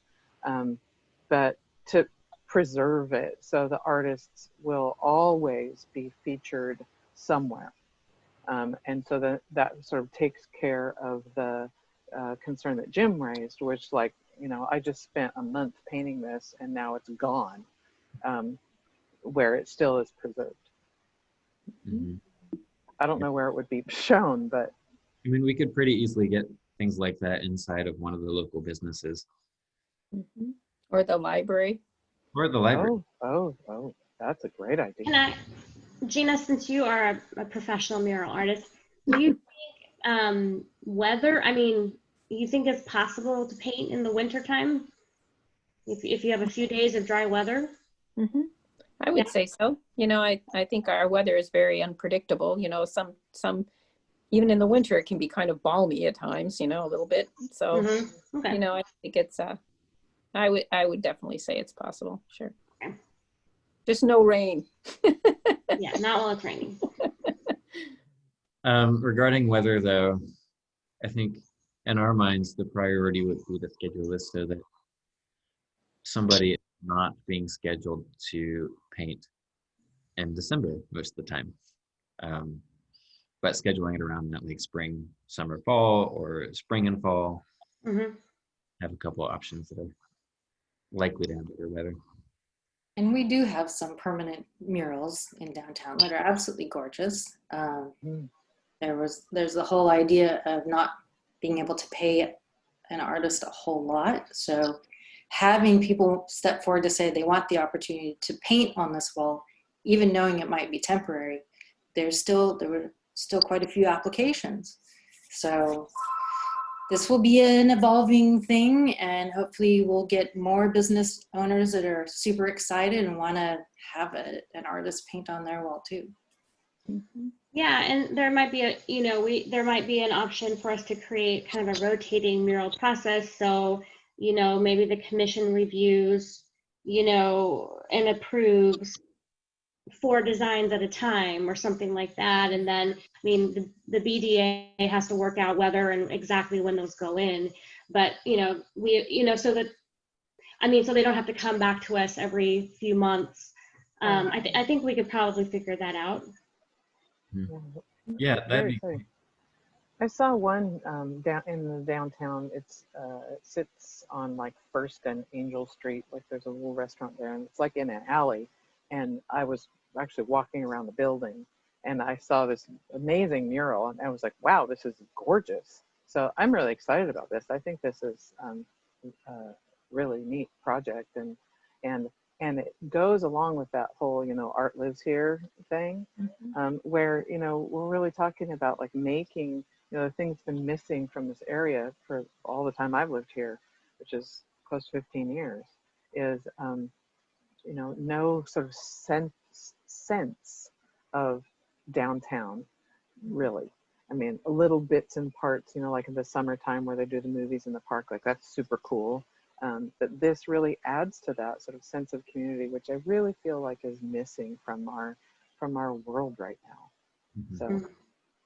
but to preserve it so the artists will always be featured somewhere, and so that sort of takes care of the concern that Jim raised, which, like, I just spent a month painting this and now it's gone, where it still is preserved. Mm-hmm. I don't know where it would be shown, but I mean, we could pretty easily get things like that inside of one of the local businesses. Mm-hmm. Or the library. Or the library. Oh, that's a great idea. Gina, since you are a professional mural artist, do you weather, I mean, you think it's possible to paint in the winter time? If you have a few days of dry weather? Mm-hmm. I would say so. You know, I think our weather is very unpredictable. You know, some even in the winter it can be kind of balmy at times, you know, a little bit. So, Okay. you know, I think it's I would definitely say it's possible. Sure. Okay. Just no rain. Yeah, not while it's raining. Regarding weather, though, I think in our minds, the priority would be to schedule this so that somebody is not being scheduled to paint in December most of the time. But scheduling it around that like spring, summer, fall, or spring and fall, have a couple of options that are likely to have better weather. And we do have some permanent murals in downtown that are absolutely gorgeous. There's the whole idea of not being able to pay an artist a whole lot. So having people step forward to say they want the opportunity to paint on this wall, even knowing it might be temporary, there were still quite a few applications. So this will be an evolving thing, and hopefully we'll get more business owners that are super excited and want to have an artist paint on their wall too. Yeah, and there might be there might be an option for us to create kind of a rotating mural process. So, you know, maybe the commission reviews, you know, and approves 4 designs at a time or something like that. And then, I mean, the BDA has to work out whether and exactly when those go in. But, you know, so that, I mean, so they don't have to come back to us every few months. I think we could probably figure that out. Yeah, that'd be Very. I saw one down in the downtown. It sits on like First and Angel Street. Like there's a little restaurant there, and it's like in an alley. And I was actually walking around the building, and I saw this amazing mural, and I was like, "Wow, this is gorgeous!" So I'm really excited about this. I think this is a really neat project, and it goes along with that whole, you know, art lives here thing, where, you know, we're really talking about like making, you know, the thing that's been missing from this area for all the time I've lived here, which is close to 15 years, is, you know, no sort of sense of downtown, really. I mean, little bits and parts, you know, like in the summertime where they do the movies in the park, like that's super cool. But this really adds to that sort of sense of community, which I really feel like is missing from our world right now. So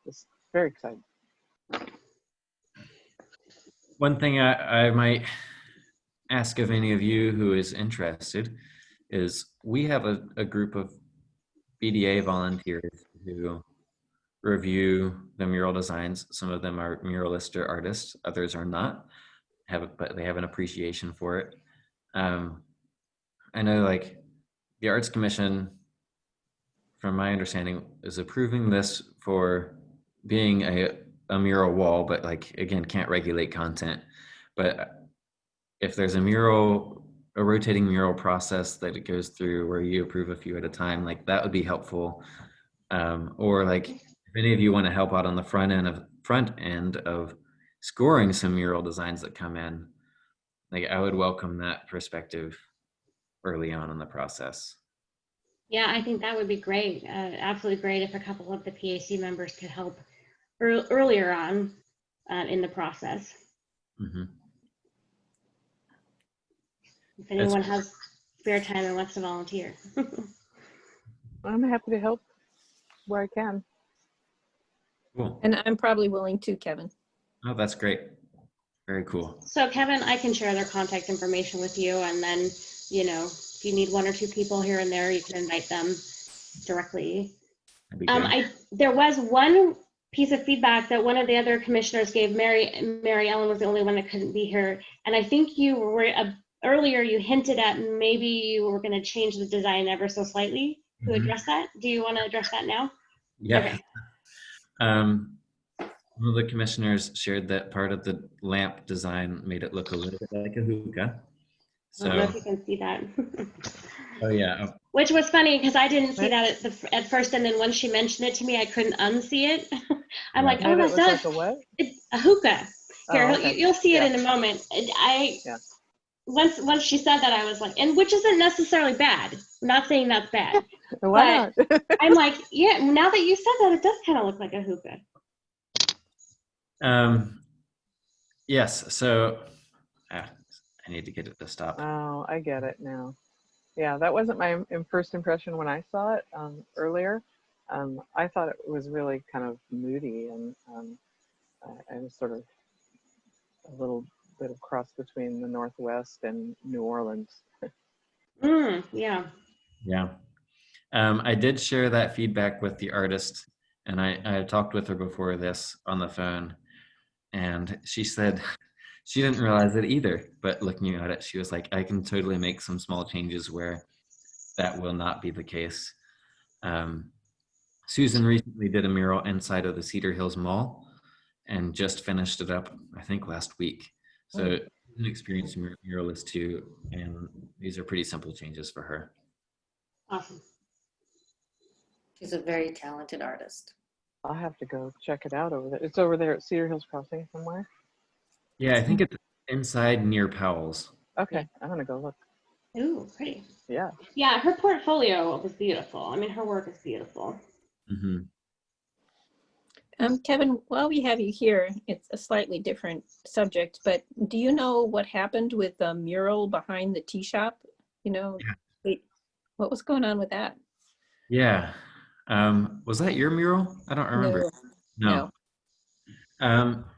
it's very exciting. One thing I might ask of any of you who is interested is we have a group of BDA volunteers who review the mural designs. Some of them are muralists or artists, others are not, but they have an appreciation for it. I know like the Arts Commission, from my understanding, is approving this for being a mural wall, but like, again, can't regulate content. But if there's a rotating mural process that it goes through where you approve a few at a time, like that would be helpful. Or like if any of you want to help out on the front end of scoring some mural designs that come in, like I would welcome that perspective early on in the process. Yeah, I think that would be great. Absolutely great if a couple of the PAC members could help earlier on in the process. If anyone has spare time and wants to volunteer. I'm happy to help where I can. Cool. And I'm probably willing to, Kevin. Oh, that's great. Very cool. So Kevin, I can share their contact information with you, and then, you know, if you need 1 or 2 people here and there, you can invite them directly. There was one piece of feedback that one of the other commissioners gave. Mary Ellen was the only one that couldn't be here, and I think you were earlier you hinted at maybe you were going to change the design ever so slightly to address that. Do you want to address that now? Yeah. Okay. One of the commissioners shared that part of the lamp design made it look a little bit like a hookah. So, I don't know if you can see that. Oh yeah. Which was funny because I didn't see that at first, and then once she mentioned it to me, I couldn't unsee it. I'm like, Made oh, it that look does. like a what? It's a hookah. Here, Oh, okay. you'll see it Yeah. in a moment. Yeah. Once she said that, I was like, and which isn't necessarily bad. I'm not saying that's bad. Why But not? I'm like, yeah, now that you said that, it does kind of look like a hookah. Yes, so I need to get it to stop. Oh, I get it now. Yeah, that wasn't my first impression when I saw it earlier. I thought it was really kind of moody, and I was sort of a little bit of cross between the Northwest and New Orleans. Yeah. Yeah. I did share that feedback with the artist, and I talked with her before this on the phone, and she said she didn't realize it either, but looking at it, she was like, I can totally make some small changes where that will not be the case. Susan recently did a mural inside of the Cedar Hills Mall and just finished it up, I think, last week. So an experienced muralist too, and these are pretty simple changes for her. Awesome. She's a very talented artist. I'll have to go check it out over there. It's over there at Cedar Hills Crossing somewhere. Yeah, I think it's inside near Powell's. Okay, I'm gonna go look. Ooh, pretty. Yeah. Yeah, her portfolio was beautiful. I mean, her work is beautiful. Mm-hmm. Kevin, while we have you here, it's a slightly different subject, but do you know what happened with the mural behind the tea shop? You know, wait, what was going on with that? Yeah. Was that your mural? I don't remember. No.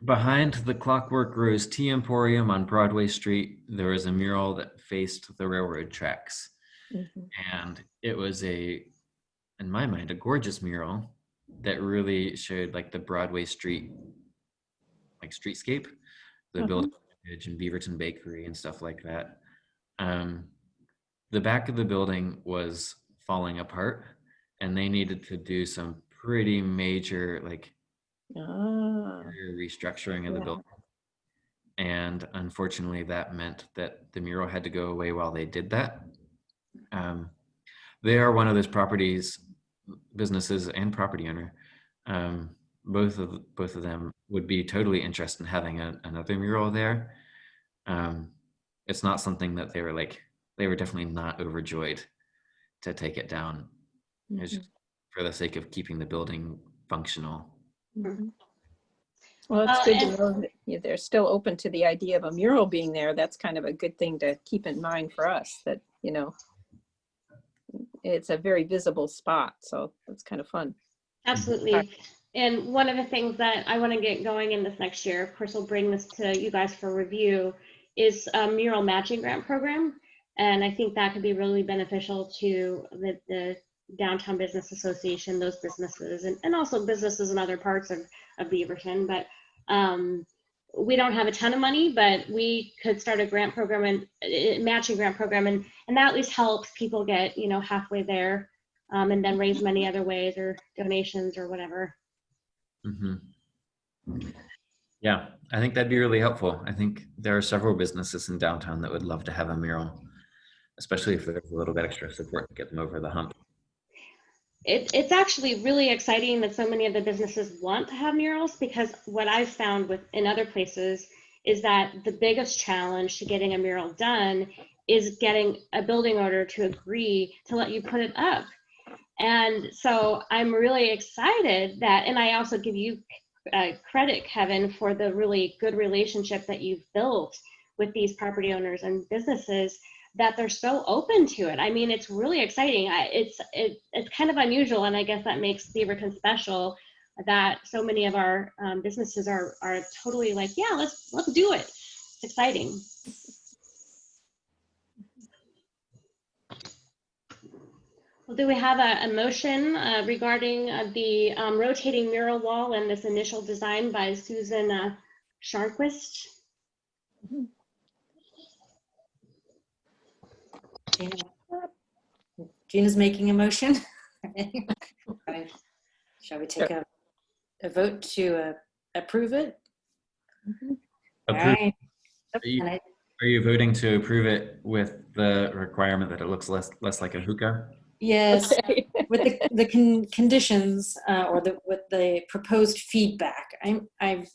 Behind the Clockwork Rose Tea Emporium on Broadway Street, there was a mural that faced the railroad tracks. And it was in my mind, a gorgeous mural that really showed like the Broadway Street, like streetscape, the building and Beaverton Bakery and stuff like that. The back of the building was falling apart, and they needed to do some pretty major like restructuring of the building. And unfortunately, that meant that the mural had to go away while they did that. They are one of those businesses and property owner. Both of them would be totally interested in having another mural there. It's not something that they were definitely not overjoyed to take it down. It's just for the sake of keeping the building functional. Well, it's good to know that they're still open to the idea of a mural being there. That's kind of a good thing to keep in mind for us, that, you know, it's a very visible spot. So that's kind of fun. Absolutely. And one of the things that I want to get going in this next year, of course, I'll bring this to you guys for review, is a mural matching grant program. And I think that could be really beneficial to the Downtown Business Association, those businesses, and also businesses in other parts of Beaverton. But we don't have a ton of money, but we could start a grant program and matching grant program, and that at least helps people get, you know, halfway there, and then raise money other ways or donations or whatever. Yeah, I think that'd be really helpful. I think there are several businesses in downtown that would love to have a mural, especially if there's a little bit extra support to get them over the hump. It's actually really exciting that so many of the businesses want to have murals, because what I've found in other places is that the biggest challenge to getting a mural done is getting a building owner to agree to let you put it up. And so I'm really excited that, and I also give you credit, Kevin, for the really good relationship that you've built with these property owners and businesses, that they're so open to it. I mean, it's really exciting. It's kind of unusual, and I guess that makes Beaverton special, that so many of our businesses are totally like, yeah, let's do it. It's exciting. Well, do we have a motion regarding the rotating mural wall and this initial design by Susan Sharnquist? Gina's making a motion. Shall we take a vote to approve it? All right. Are you voting to approve it with the requirement that it looks less like a hookah? Yes, Okay. with the conditions or with the proposed feedback, I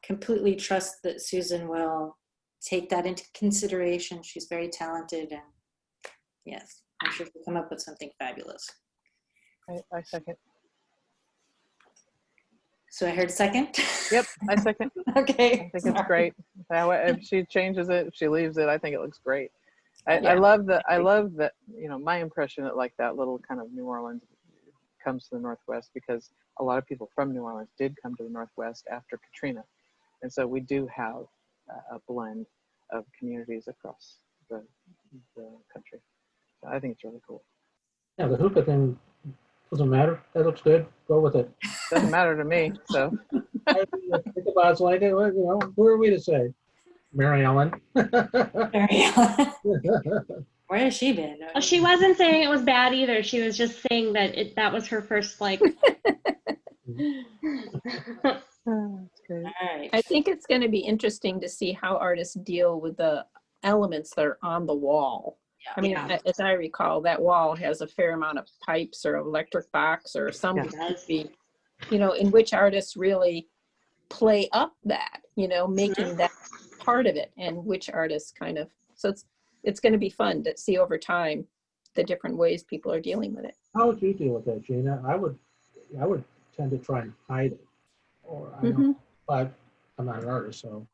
completely trust that Susan will take that into consideration. She's very talented, and yes, I'm sure she'll come up with something fabulous. I second. So I heard second. Yep, I second. Okay. I think it's great. If she changes it, if she leaves it, I think it looks great. I Yeah. love that, you know, my impression that like that little kind of New Orleans comes to the Northwest because a lot of people from New Orleans did come to the Northwest after Katrina. And so we do have a blend of communities across the country. So I think it's really cool. Yeah, the hookah thing doesn't matter. That looks good. Go with it. Doesn't matter to me, so. Ickabod's like it. Well, you know, who are we to say? Mary Ellen. Mary Ellen. Where has she been? Well, she wasn't saying it was bad either. She was just saying that that was her first like. Oh, that's great. All right. I think it's going to be interesting to see how artists deal with the elements that are on the wall. I mean, Yeah. as I recall, that wall has a fair amount of pipes or electric box or something, you know, in which artists really play up that, you know, making that part of it, and which artists kind of, so it's going to be fun to see over time the different ways people are dealing with it. How would you deal with that, Gina? I would tend to try and hide it, or I don't. But I'm not an artist, so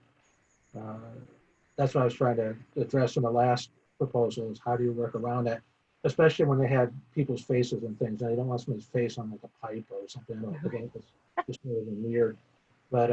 that's what I was trying to address in the last proposal: is how do you work around that, especially when they had people's faces and things. Now, you don't want somebody's face on like a pipe or something. Again, it's just really weird. But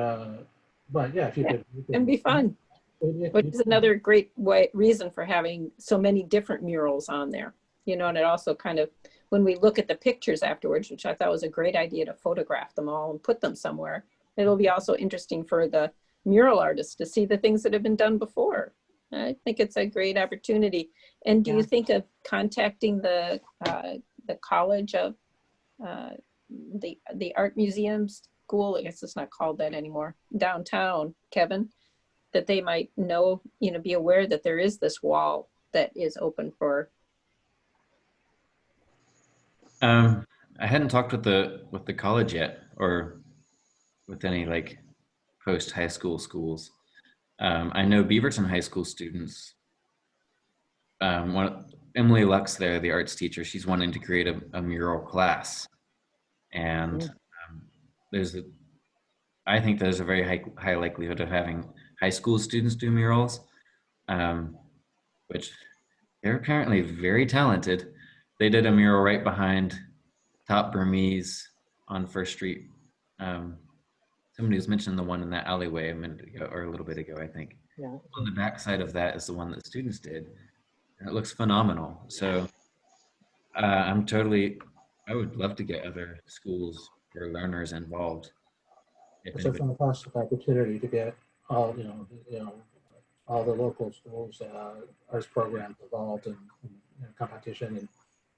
yeah, if you could, And be fun. Which is another great reason for having so many different murals on there, you know. And it also kind of, when we look at the pictures afterwards, which I thought was a great idea to photograph them all and put them somewhere, it'll be also interesting for the mural artists to see the things that have been done before. I think it's a great opportunity. And do you think of contacting the College of the Art Museum School? I guess it's not called that anymore. Downtown, Kevin, that they might know, you know, be aware that there is this wall that is open for. I hadn't talked with the college yet, or with any like post high school schools. I know Beaverton High School students. Emily Lux there, the arts teacher, she's wanting to create a mural class, and I think there's a very high likelihood of having high school students do murals, which they're apparently very talented. They did a mural right behind Top Burmese on First Street. Somebody was mentioning the one in that alleyway a minute ago, or a little bit ago, I think. Yeah. On the back side of that is the one that students did. And it looks phenomenal. So I would love to get other schools or learners involved. It's a fantastic opportunity to get all all the local schools, arts programs involved in competition,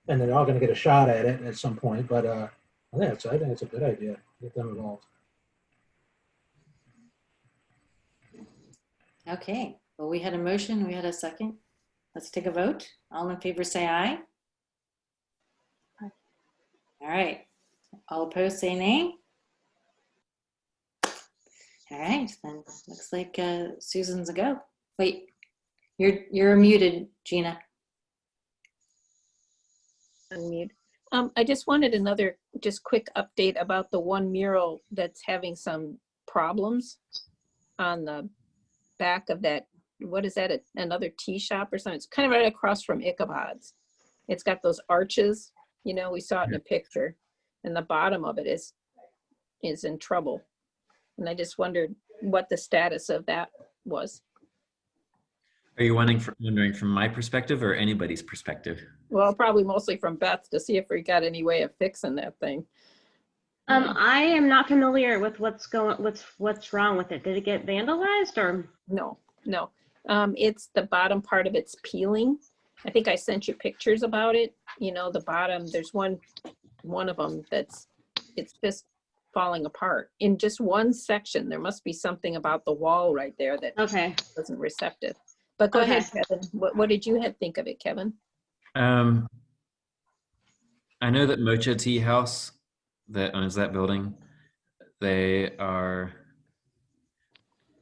and they're all going to get a shot at it at some point. But I think it's a good idea to get them involved. Okay. Well, we had a motion. We had a second. Let's take a vote. All in favor, say aye. Aye. All right. All opposed, say nay. All right. Then looks like Susan's a go. Wait, you're muted, Gina. Unmute. I just wanted another just quick update about the one mural that's having some problems on the back of that. What is that? Another tea shop or something? It's kind of right across from Ickabod's. It's got those arches, you know, we saw it in a picture, and the bottom of it is in trouble. And I just wondered what the status of that was. Are you wondering from my perspective or anybody's perspective? Well, probably mostly from Beth, to see if we got any way of fixing that thing. I am not familiar with what's wrong with it. Did it get vandalized or? No. It's the bottom part of it's peeling. I think I sent you pictures about it. You know, the bottom, there's one of them it's just falling apart in just one section. There must be something about the wall right there that wasn't receptive. But go ahead, Kevin. What did you think of it, Kevin? I know that Mocha Tea House that owns that building, they've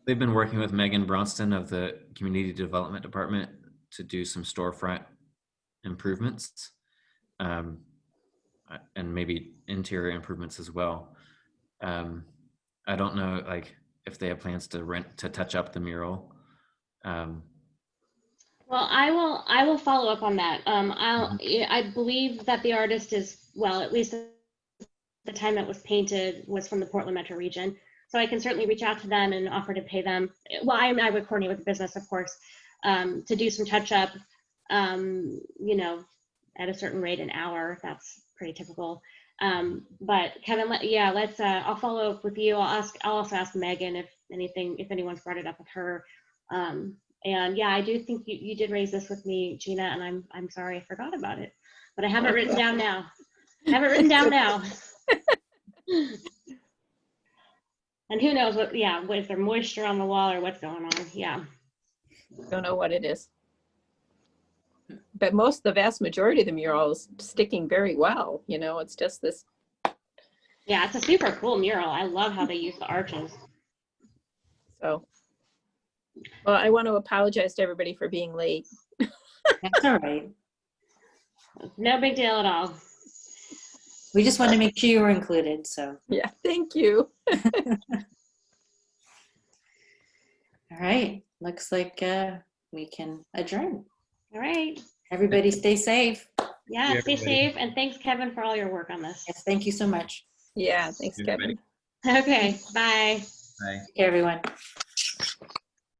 been working with Megan Bronston of the Community Development Department to do some storefront improvements, and maybe interior improvements as well. I don't know, like, if they have plans to touch up the mural. Well, I will follow up on that. I believe that the artist is, well, at least the time that was painted was from the Portland metro region. So I can certainly reach out to them and offer to pay them. Well, I would coordinate with the business, of course, to do some touch up, you know, at a certain rate an hour. That's pretty typical. But Kevin, let's, I'll follow up with you. I'll also ask Megan if anyone's brought it up with her. And yeah, I do think you did raise this with me, Gina, and I'm sorry I forgot about it, but I have it written down now. And who knows what is there moisture on the wall or what's going on? Yeah. Don't know what it is. But the vast majority of the mural is sticking very well. You know, it's just this. Yeah, it's a super cool mural. I love how they use the arches. So, well, I want to apologize to everybody for being late. That's all right. No big deal at all. We just want to make sure you were included, so. Yeah, thank you. All right, looks like we can adjourn. All right. Everybody stay safe. Yeah, Yeah, stay everybody. safe, and thanks, Kevin, for all your work on this. Yes, thank you so much. Yeah, thanks, Everybody. Kevin. Okay, bye. Bye. Take care, everyone.